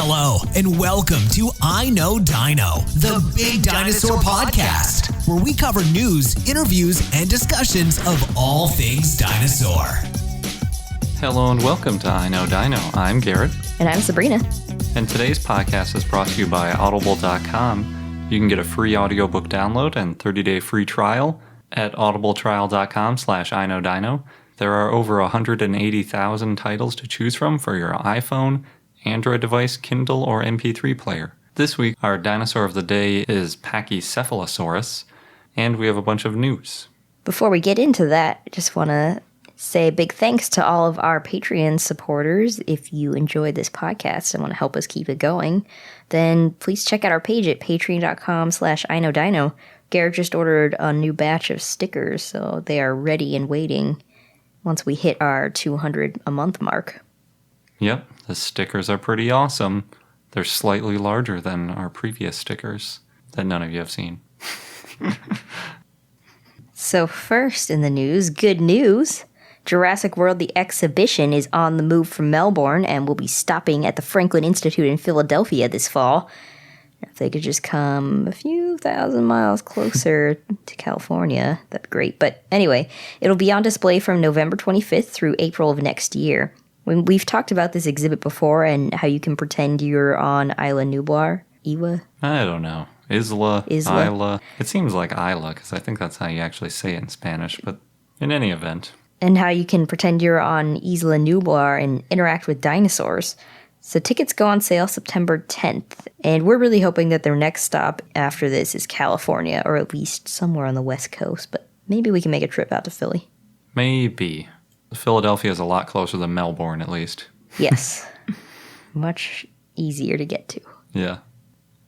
Hello, and welcome to I Know Dino, the Big Dinosaur Podcast, where we cover news, interviews, and discussions of all things dinosaur. Hello and welcome to I Know Dino. I'm Garrett. And I'm Sabrina. And today's podcast is brought to you by Audible.com. You can get a free audiobook download and 30-day free trial at audibletrial.com/iknowdino. There are over 180,000 titles to choose from for your iPhone, Android device, Kindle, or MP3 player. This week, our dinosaur of the day is Pachycephalosaurus, and we have a bunch of news. Before we get into that, I just want to say a big thanks to all of our Patreon supporters. If you enjoyed this podcast and want to help us keep it going, then please check out our page at patreon.com/iknowdino. Garrett just ordered a new batch of stickers, so they are ready and waiting once we hit our 200 a month mark. Yep, the stickers are pretty awesome. They're slightly larger than our previous stickers that none of you have seen. So first in the news, good news. Jurassic World The Exhibition is on the move from Melbourne and will be stopping at the Franklin Institute in Philadelphia this fall. If they could just come a few thousand miles closer to California, that'd be great. But anyway, it'll be on display from November 25th through April of next year. We've talked about this exhibit before and how you can pretend you're on Isla Nublar. Iwa? I don't know. Isla. It seems like Isla, because I think that's how you actually say it in Spanish, but in any event. And how you can pretend you're on Isla Nublar and interact with dinosaurs. So tickets go on sale September 10th, and we're really hoping that their next stop after this is California, or at least somewhere on the West Coast, but maybe we can make a trip out to Philly. Maybe. Philadelphia is a lot closer than Melbourne, at least. Yes. Much easier to get to. Yeah.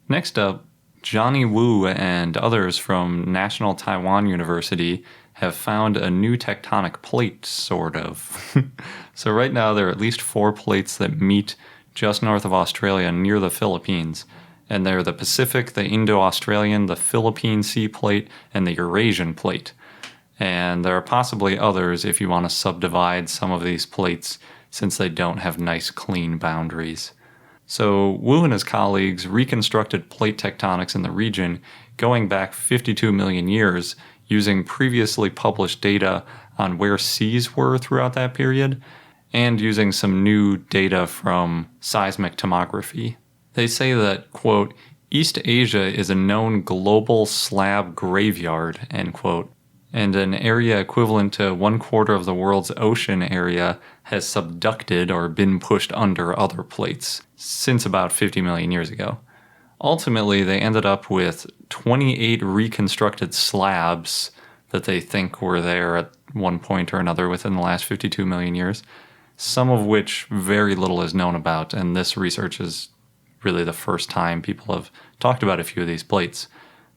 Next up, Johnny Wu and others from National Taiwan University have found a new tectonic plate, sort of. So right now there are at least 4 plates that meet just north of Australia near the Philippines. And they're the Pacific, the Indo-Australian, the Philippine Sea Plate, and the Eurasian Plate. And there are possibly others if you want to subdivide some of these plates since they don't have nice clean boundaries. So Wu and his colleagues reconstructed plate tectonics in the region going back 52 million years using previously published data on where seas were throughout that period and using some new data from seismic tomography. They say that, quote, East Asia is a known global slab graveyard, end quote, and an area equivalent to 1/4 of the world's ocean area has subducted or been pushed under other plates since about 50 million years ago. Ultimately, they ended up with 28 reconstructed slabs that they think were there at one point or another within the last 52 million years, some of which very little is known about, and this research is really the first time people have talked about a few of these plates.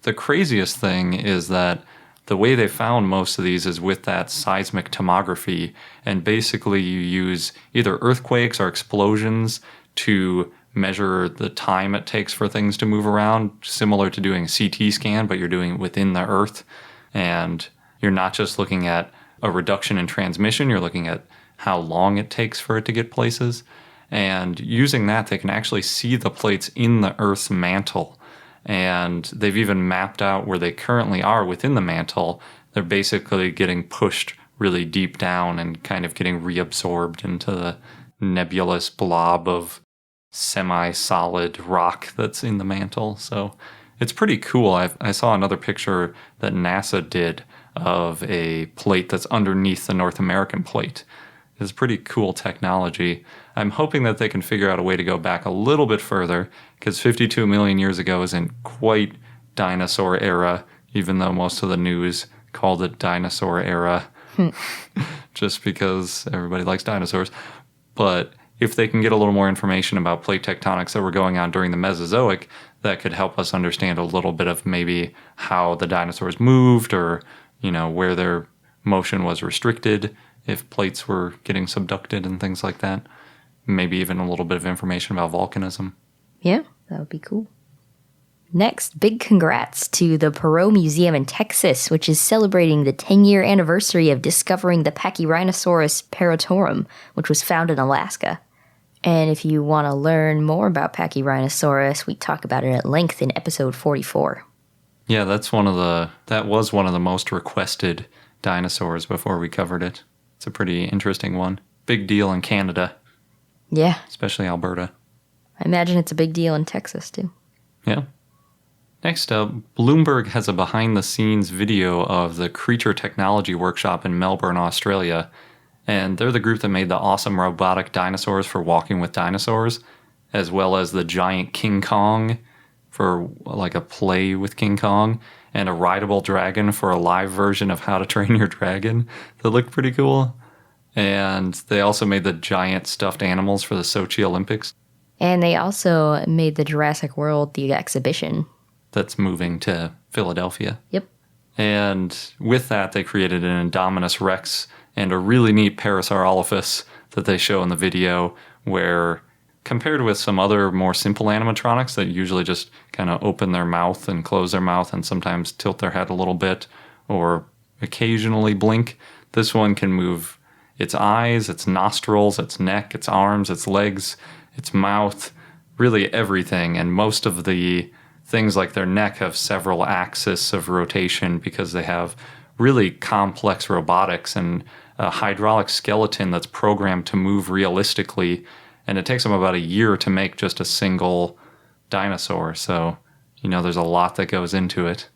The craziest thing is that the way they found most of these is with that seismic tomography, and basically you use either earthquakes or explosions to measure the time it takes for things to move around, similar to doing a CT scan, but you're doing it within the Earth. And you're not just looking at a reduction in transmission, you're looking at how long it takes for it to get places. And using that, they can actually see the plates in the Earth's mantle. And they've even mapped out where they currently are within the mantle. They're basically getting pushed really deep down and kind of getting reabsorbed into the nebulous blob of semi-solid rock that's in the mantle. So it's pretty cool. I saw another picture that NASA did of a plate that's underneath the North American plate. It's pretty cool technology. I'm hoping that they can figure out a way to go back a little bit further, because 52 million years ago isn't quite dinosaur era, even though most of the news called it dinosaur era, just because everybody likes dinosaurs. But if they can get a little more information about plate tectonics that were going on during the Mesozoic, that could help us understand a little bit of maybe how the dinosaurs moved, or, you know, where their motion was restricted, if plates were getting subducted and things like that. Maybe even a little bit of information about volcanism. Yeah, that would be cool. Next, big congrats to the Perot Museum in Texas, which is celebrating the 10-year anniversary of discovering the Pachyrhinosaurus paratorum, which was found in Alaska. And if you want to learn more about Pachycephalosaurus, we talk about it at length in episode 44. Yeah, that was one of the most requested dinosaurs before we covered it. It's a pretty interesting one. Big deal in Canada. Yeah. Especially Alberta. I imagine it's a big deal in Texas, too. Yeah. Next up, Bloomberg has a behind-the-scenes video of the Creature Technology Workshop in Melbourne, Australia. And they're the group that made the awesome robotic dinosaurs for Walking with Dinosaurs, as well as the giant King Kong for like a play with King Kong, and a rideable dragon for a live version of How to Train Your Dragon that looked pretty cool. And they also made the giant stuffed animals for the Sochi Olympics. And they also made the Jurassic World, the exhibition. That's moving to Philadelphia. Yep. And with that, they created an Indominus Rex and a really neat Parasaurolophus that they show in the video, where compared with some other more simple animatronics that usually just kind of open their mouth and close their mouth and sometimes tilt their head a little bit or occasionally blink, this one can move its eyes, its nostrils, its neck, its arms, its legs, its mouth, really everything. And most of the things like their neck have several axes of rotation because they have really complex robotics and a hydraulic skeleton that's programmed to move realistically. And it takes them about a year to make just a single dinosaur. So, there's a lot that goes into it.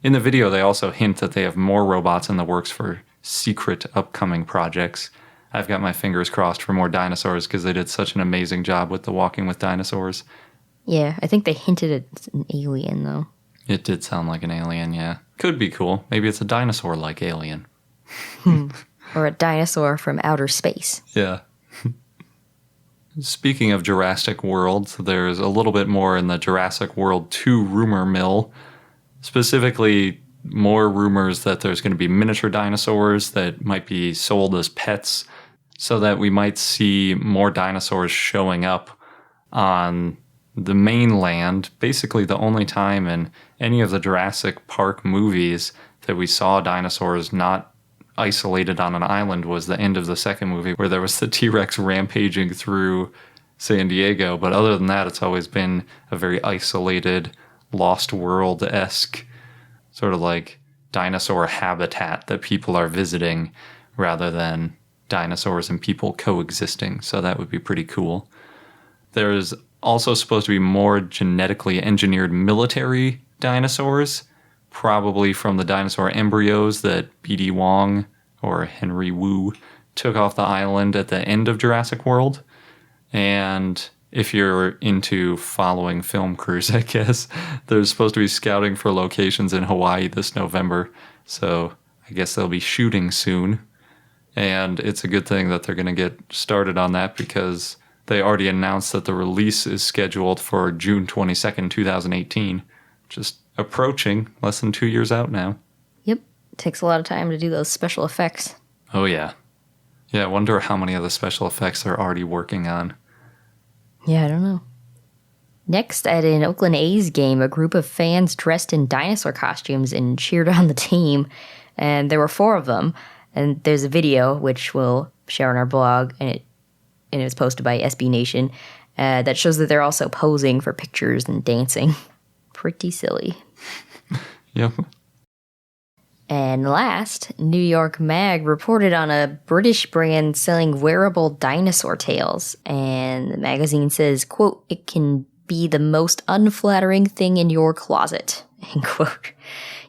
In the video, they also hint that they have more robots in the works for secret upcoming projects. I've got my fingers crossed for more dinosaurs because they did such an amazing job with the Walking with Dinosaurs. Yeah, I think they hinted at an alien, though. It did sound like an alien, yeah. Could be cool. Maybe it's a dinosaur-like alien. Or a dinosaur from outer space. Yeah. Speaking of Jurassic World, there's a little bit more in the Jurassic World 2 rumor mill. Specifically, more rumors that there's going to be miniature dinosaurs that might be sold as pets, so that we might see more dinosaurs showing up on the mainland. Basically, the only time in any of the Jurassic Park movies that we saw dinosaurs not isolated on an island was the end of the second movie, where there was the T-Rex rampaging through San Diego. But other than that, it's always been a very isolated, Lost World-esque sort of like dinosaur habitat that people are visiting rather than dinosaurs and people coexisting. So that would be pretty cool. There's also supposed to be more genetically engineered military dinosaurs, probably from the dinosaur embryos that B.D. Wong or Henry Wu took off the island at the end of Jurassic World. And if you're into following film crews, I guess, they're supposed to be scouting for locations in Hawaii this November. So I guess they'll be shooting soon. And it's a good thing that they're going to get started on that because they already announced that the release is scheduled for June 22nd, 2018. Just approaching, less than 2 years out now. Yep. Takes a lot of time to do those special effects. Oh, yeah. Yeah, I wonder how many of the special effects they're already working on. Yeah, I don't know. Next, at an Oakland A's game, a group of fans dressed in dinosaur costumes and cheered on the team. And there were 4 of them. And there's a video, which we'll share on our blog, and it was posted by SB Nation, that shows that they're also posing for pictures and dancing. Pretty silly. Yep. And last, New York Mag reported on a British brand selling wearable dinosaur tails. And the magazine says, quote, "It can be the most unflattering thing in your closet," end quote.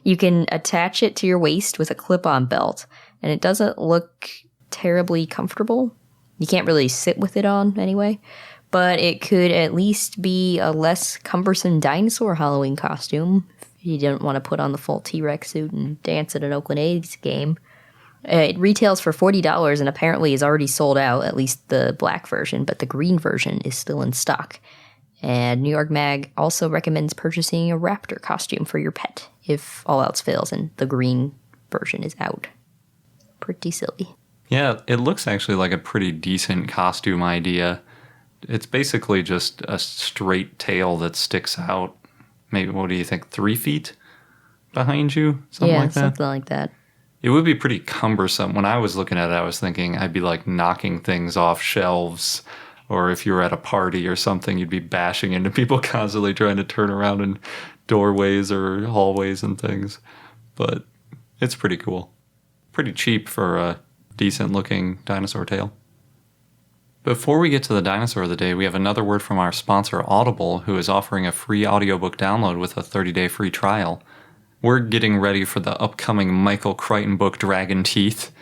You can attach it to your waist with a clip-on belt, and it doesn't look terribly comfortable. You can't really sit with it on anyway. But it could at least be a less cumbersome dinosaur Halloween costume if you don't want to put on the full T-Rex suit and dance at an Oakland A's game. It retails for $40 and apparently is already sold out, at least the black version, but the green version is still in stock. And New York Mag also recommends purchasing a raptor costume for your pet if all else fails and the green version is out. Pretty silly. Yeah, it looks actually like a pretty decent costume idea. It's basically just a straight tail that sticks out. Maybe, what do you think, 3 feet behind you? Something like that? Yeah, something like that. It would be pretty cumbersome. When I was looking at it, I was thinking I'd be like knocking things off shelves Or if you were at a party or something, you'd be bashing into people constantly trying to turn around in doorways or hallways and things. But it's pretty cool. Pretty cheap for a decent-looking dinosaur tail. Before we get to the dinosaur of the day, we have another word from our sponsor, Audible, who is offering a free audiobook download with a 30-day free trial. We're getting ready for the upcoming Michael Crichton book, Dragon Teeth.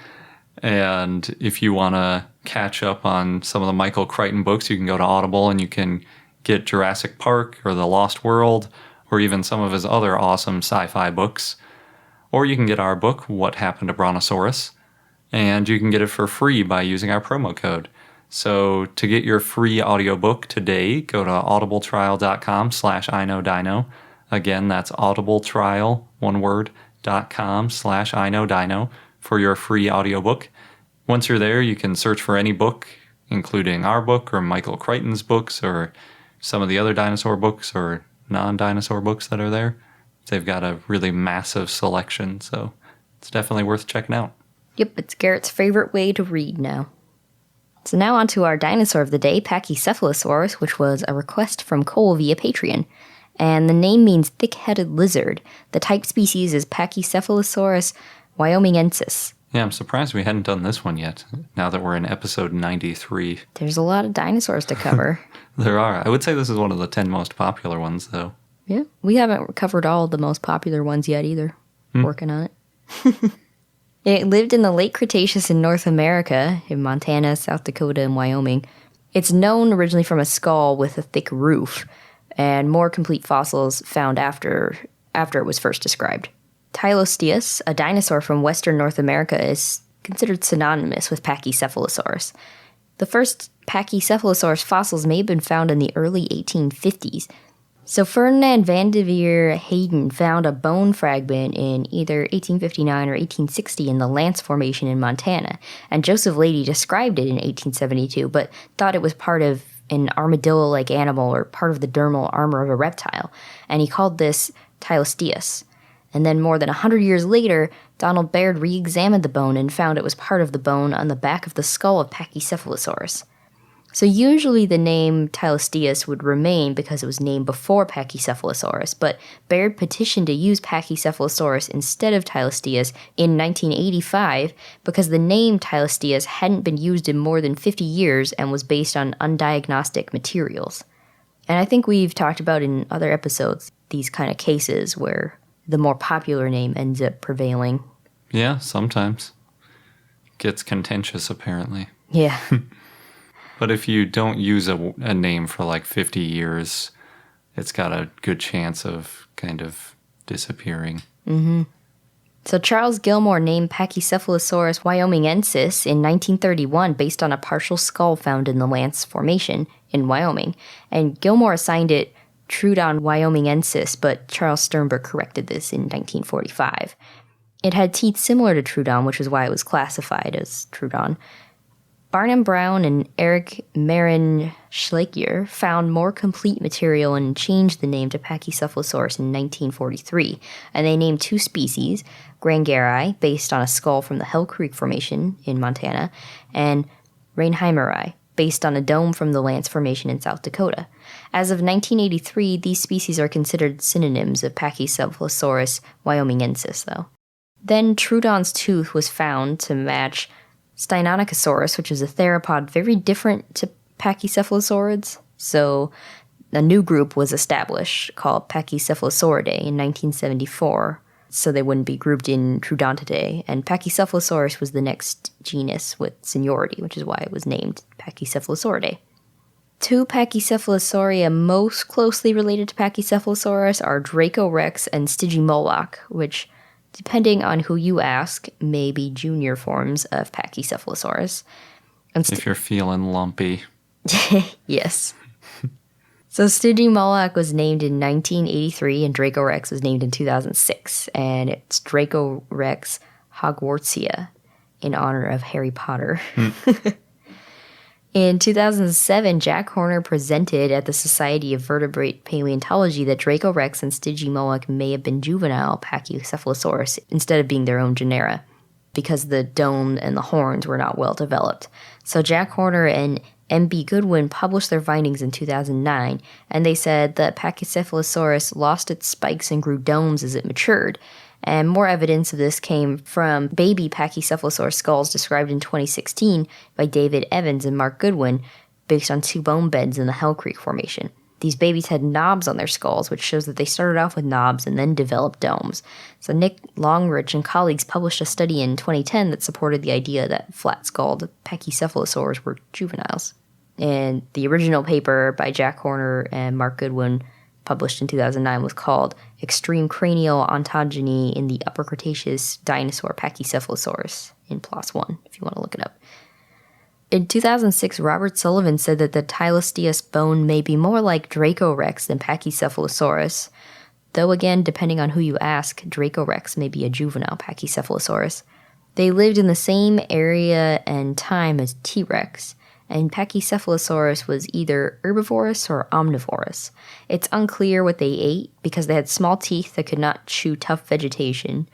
And if you want to catch up on some of the Michael Crichton books, you can go to Audible and you can get Jurassic Park or The Lost World, or even some of his other awesome sci-fi books. Or you can get our book, What Happened to Brontosaurus, and you can get it for free by using our promo code. So to get your free audiobook today, go to audibletrial.com/iknowdino. Again, that's audibletrial, one word, .com/iknowdino for your free audiobook. Once you're there, you can search for any book, including our book or Michael Crichton's books or some of the other dinosaur books or non-dinosaur books that are there. They've got a really massive selection, so it's definitely worth checking out. Yep, it's Garrett's favorite way to read now. So now on to our dinosaur of the day, Pachycephalosaurus, which was a request from Cole via Patreon. And the name means thick-headed lizard. The type species is Pachycephalosaurus wyomingensis. Yeah, I'm surprised we hadn't done this one yet, now that we're in episode 93. There's a lot of dinosaurs to cover. There are. I would say this is one of the 10 most popular ones, though. Yeah, we haven't covered all of the most popular ones yet either. Working on it. It lived in the late Cretaceous in North America, in Montana, South Dakota, and Wyoming. It's known originally from a skull with a thick roof, and more complete fossils found after it was first described. Tylosteus, a dinosaur from western North America, is considered synonymous with Pachycephalosaurus. The first Pachycephalosaurus fossils may have been found in the early 1850s. So Ferdinand van de Veer Hayden found a bone fragment in either 1859 or 1860 in the Lance Formation in Montana, and Joseph Leidy described it in 1872, but thought it was part of an armadillo-like animal or part of the dermal armor of a reptile, and he called this Tylosteus. And then more than 100 years later, Donald Baird re-examined the bone and found it was part of the bone on the back of the skull of Pachycephalosaurus. So usually the name Tylosteus would remain because it was named before Pachycephalosaurus, but Baird petitioned to use Pachycephalosaurus instead of Tylosteus in 1985 because the name Tylosteus hadn't been used in more than 50 years and was based on undiagnostic materials. And I think we've talked about in other episodes these kind of cases where the more popular name ends up prevailing. Yeah, sometimes. Gets contentious, apparently. Yeah. But if you don't use a name for like 50 years, it's got a good chance of kind of disappearing. Mm-hmm. So Charles Gilmore named Pachycephalosaurus wyomingensis in 1931 based on a partial skull found in the Lance Formation in Wyoming. And Gilmore assigned it Trudon wyomingensis, but Charles Sternberg corrected this in 1945. It had teeth similar to Trudon, which is why it was classified as Trudon. Barnum Brown and Eric Marin Schleicher found more complete material and changed the name to Pachycephalosaurus in 1943, and they named two species, Grangeri, based on a skull from the Hell Creek Formation in Montana, and Reinheimeri, based on a dome from the Lance Formation in South Dakota. As of 1983, these species are considered synonyms of Pachycephalosaurus wyomingensis, though. Then Trudon's tooth was found to match Steinonychosaurus, which is a theropod very different to Pachycephalosaurids. So a new group was established called Pachycephalosauridae in 1974, so they wouldn't be grouped in Troodontidae. And Pachycephalosaurus was the next genus with seniority, which is why it was named Pachycephalosauridae. Two Pachycephalosauria most closely related to Pachycephalosaurus are Dracorex and Stygimoloch, which, depending on who you ask, may be junior forms of Pachycephalosaurus. And if you're feeling lumpy. Yes. So Stygimoloch was named in 1983 and Dracorex was named in 2006. And it's Dracorex Hogwartsia in honor of Harry Potter. In 2007, Jack Horner presented at the Society of Vertebrate Paleontology that Dracorex and Stygimoloch may have been juvenile Pachycephalosaurus instead of being their own genera, because the dome and the horns were not well developed. So Jack Horner and M.B. Goodwin published their findings in 2009, and they said that Pachycephalosaurus lost its spikes and grew domes as it matured. And more evidence of this came from baby Pachycephalosaurus skulls described in 2016 by David Evans and Mark Goodwin, based on 2 bone beds in the Hell Creek Formation. These babies had knobs on their skulls, which shows that they started off with knobs and then developed domes. So Nick Longrich and colleagues published a study in 2010 that supported the idea that flat-skulled Pachycephalosaurs were juveniles. And the original paper by Jack Horner and Mark Goodwin, published in 2009, was called Extreme Cranial Ontogeny in the Upper Cretaceous Dinosaur Pachycephalosaurus in PLOS One, if you want to look it up. In 2006, Robert Sullivan said that the Tylosteus bone may be more like Dracorex than Pachycephalosaurus, though again, depending on who you ask, Dracorex may be a juvenile Pachycephalosaurus. They lived in the same area and time as T-Rex, and Pachycephalosaurus was either herbivorous or omnivorous. It's unclear what they ate because they had small teeth that could not chew tough vegetation,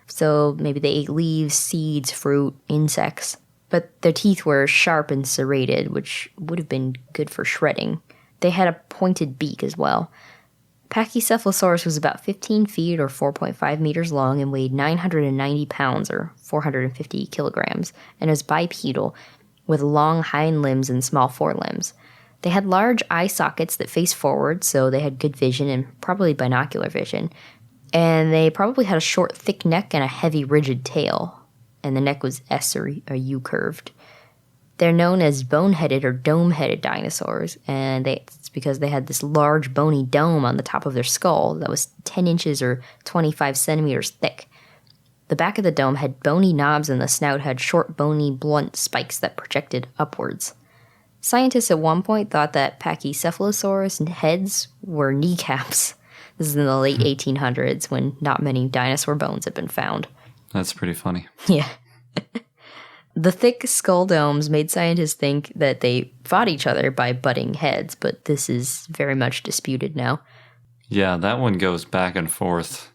so maybe they ate leaves, seeds, fruit, insects. But their teeth were sharp and serrated, which would have been good for shredding. They had a pointed beak as well. Pachycephalosaurus was about 15 feet or 4.5 meters long and weighed 990 pounds or 450 kilograms, and was bipedal, with long hind limbs and small forelimbs. They had large eye sockets that faced forward, so they had good vision and probably binocular vision. And they probably had a short, thick neck and a heavy, rigid tail. And the neck was S or U curved. They're known as bone-headed or dome-headed dinosaurs, and it's because they had this large bony dome on the top of their skull that was 10 inches or 25 centimeters thick. The back of the dome had bony knobs and the snout had short, bony, blunt spikes that projected upwards. Scientists at one point thought that Pachycephalosaurus heads were kneecaps. This is in the late 1800s when not many dinosaur bones had been found. That's pretty funny. Yeah. The thick skull domes made scientists think that they fought each other by butting heads, but this is very much disputed now. Yeah, that one goes back and forth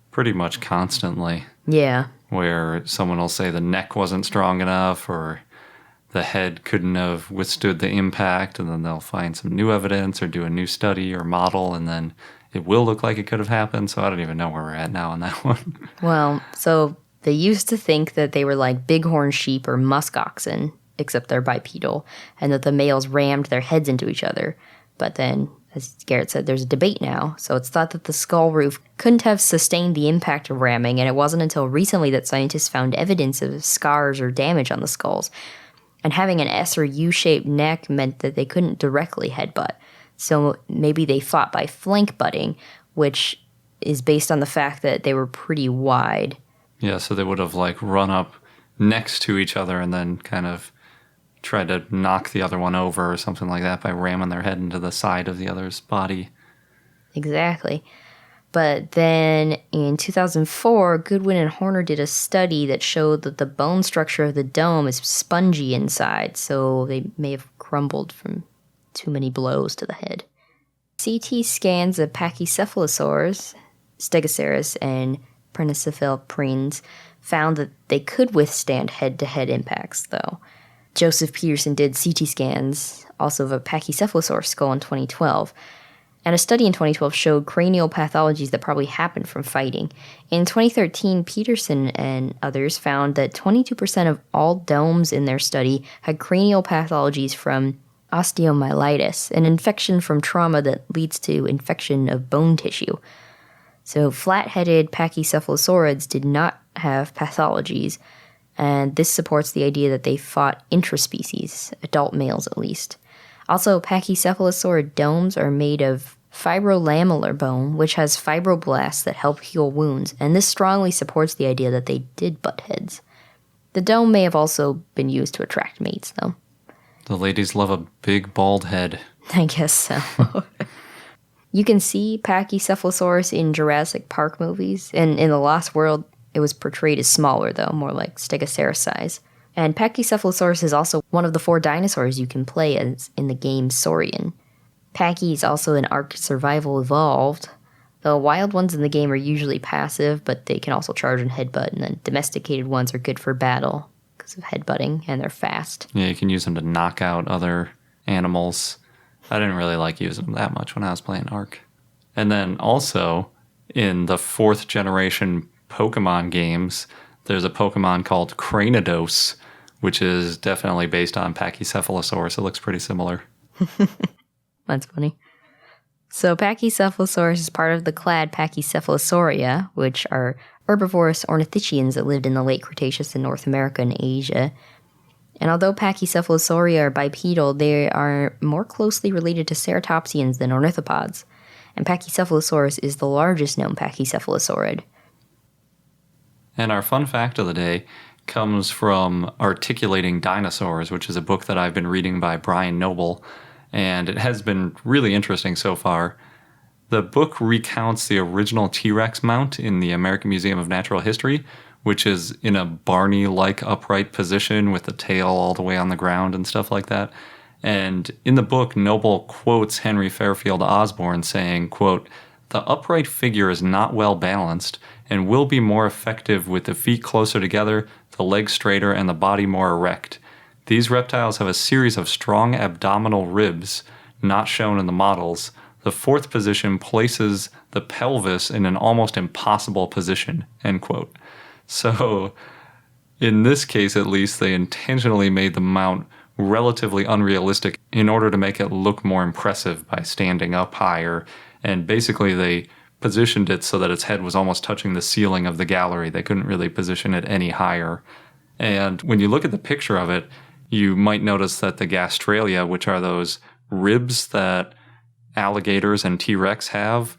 pretty much constantly. Yeah. Where someone will say the neck wasn't strong enough or the head couldn't have withstood the impact, and then they'll find some new evidence or do a new study or model, and then it will look like it could have happened. So I don't even know where we're at now on that one. Well, so they used to think that they were like bighorn sheep or musk oxen, except they're bipedal, and that the males rammed their heads into each other. But then, as Garrett said, there's a debate now, so it's thought that the skull roof couldn't have sustained the impact of ramming, and it wasn't until recently that scientists found evidence of scars or damage on the skulls. And having an S or U-shaped neck meant that they couldn't directly headbutt. So maybe they fought by flank butting, which is based on the fact that they were pretty wide. Yeah, so they would have like run up next to each other and then kind of tried to knock the other one over or something like that by ramming their head into the side of the other's body. Exactly. But then in 2004, Goodwin and Horner did a study that showed that the bone structure of the dome is spongy inside, so they may have crumbled from too many blows to the head. CT scans of Pachycephalosaurs, Stegosaurus, and Prins found that they could withstand head-to-head impacts, though. Joseph Peterson did CT scans also of a Pachycephalosaurus skull in 2012, and a study in 2012 showed cranial pathologies that probably happened from fighting. In 2013, Peterson and others found that 22% of all domes in their study had cranial pathologies from osteomyelitis, an infection from trauma that leads to infection of bone tissue. So flat-headed Pachycephalosaurids did not have pathologies, and this supports the idea that they fought intraspecies, adult males at least. Also, Pachycephalosaurid domes are made of fibrolamellar bone, which has fibroblasts that help heal wounds, and this strongly supports the idea that they did butt heads. The dome may have also been used to attract mates, though. The ladies love a big, bald head. I guess so. You can see Pachycephalosaurus in Jurassic Park movies, and in The Lost World, it was portrayed as smaller, though, more like Stegosaurus size. And Pachycephalosaurus is also one of the 4 dinosaurs you can play as in the game Saurian. Pachy is also an Ark survival evolved. The wild ones in the game are usually passive, but they can also charge and headbutt, and then domesticated ones are good for battle because of headbutting, and they're fast. Yeah, you can use them to knock out other animals. I didn't really like using them that much when I was playing Ark. And then also, in the 4th generation Pokemon games, there's a Pokemon called Cretaceous, which is definitely based on Pachycephalosaurus. It looks pretty similar. That's funny. So Pachycephalosaurus is part of the clade Pachycephalosauria, which are herbivorous ornithischians that lived in the late Cretaceous in North America and Asia. And although Pachycephalosauria are bipedal, they are more closely related to ceratopsians than ornithopods. And Pachycephalosaurus is the largest known pachycephalosaurid. And our fun fact of the day comes from Articulating Dinosaurs, which is a book that I've been reading by Brian Noble, and it has been really interesting so far. The book recounts the original T-Rex mount in the American Museum of Natural History, which is in a Barney-like upright position with the tail all the way on the ground and stuff like that. And in the book, Noble quotes Henry Fairfield Osborn saying, quote, "The upright figure is not well balanced and will be more effective with the feet closer together, the legs straighter, and the body more erect. These reptiles have a series of strong abdominal ribs, not shown in the models. The 4th position places the pelvis in an almost impossible position," end quote. So, in this case at least, they intentionally made the mount relatively unrealistic in order to make it look more impressive by standing up higher. And basically they positioned it so that its head was almost touching the ceiling of the gallery. They couldn't really position it any higher. And when you look at the picture of it, you might notice that the gastralia, which are those ribs that alligators and T-Rex have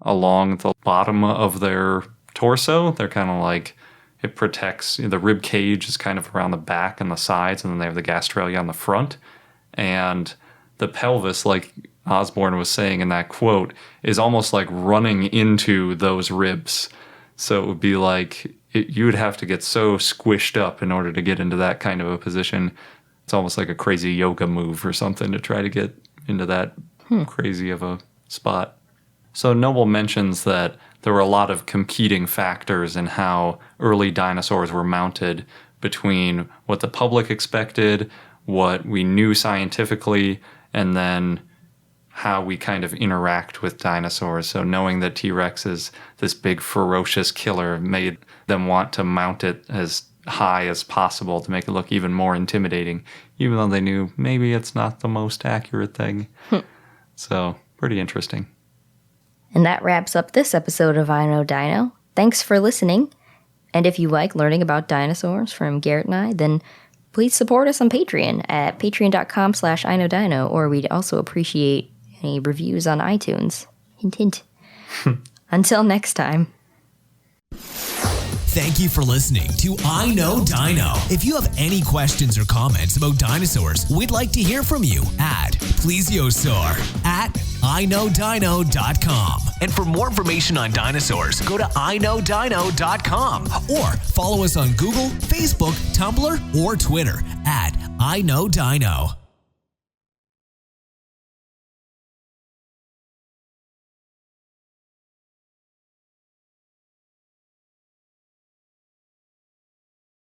along the bottom of their torso, they're kind of like, it protects, the rib cage is kind of around the back and the sides, and then they have the gastralia on the front. And the pelvis, like Osborn was saying in that quote, is almost like running into those ribs. So it would be like, you would have to get so squished up in order to get into that kind of a position. It's almost like a crazy yoga move or something to try to get into that crazy of a spot. So Noble mentions that there were a lot of competing factors in how early dinosaurs were mounted between what the public expected, what we knew scientifically, and then how we kind of interact with dinosaurs. So knowing that T-Rex is this big ferocious killer made them want to mount it as high as possible to make it look even more intimidating, even though they knew maybe it's not the most accurate thing. So pretty interesting. And that wraps up this episode of I Know Dino. Thanks for listening. And if you like learning about dinosaurs from Garrett and I, then please support us on Patreon at patreon.com/iknowdino, or we'd also appreciate any reviews on iTunes. Hint, hint. Until next time. Thank you for listening to I Know Dino. If you have any questions or comments about dinosaurs, we'd like to hear from you at plesiosaur@iknowdino.com. And for more information on dinosaurs, go to iknowdino.com or follow us on Google, Facebook, Tumblr, or Twitter at I Know Dino.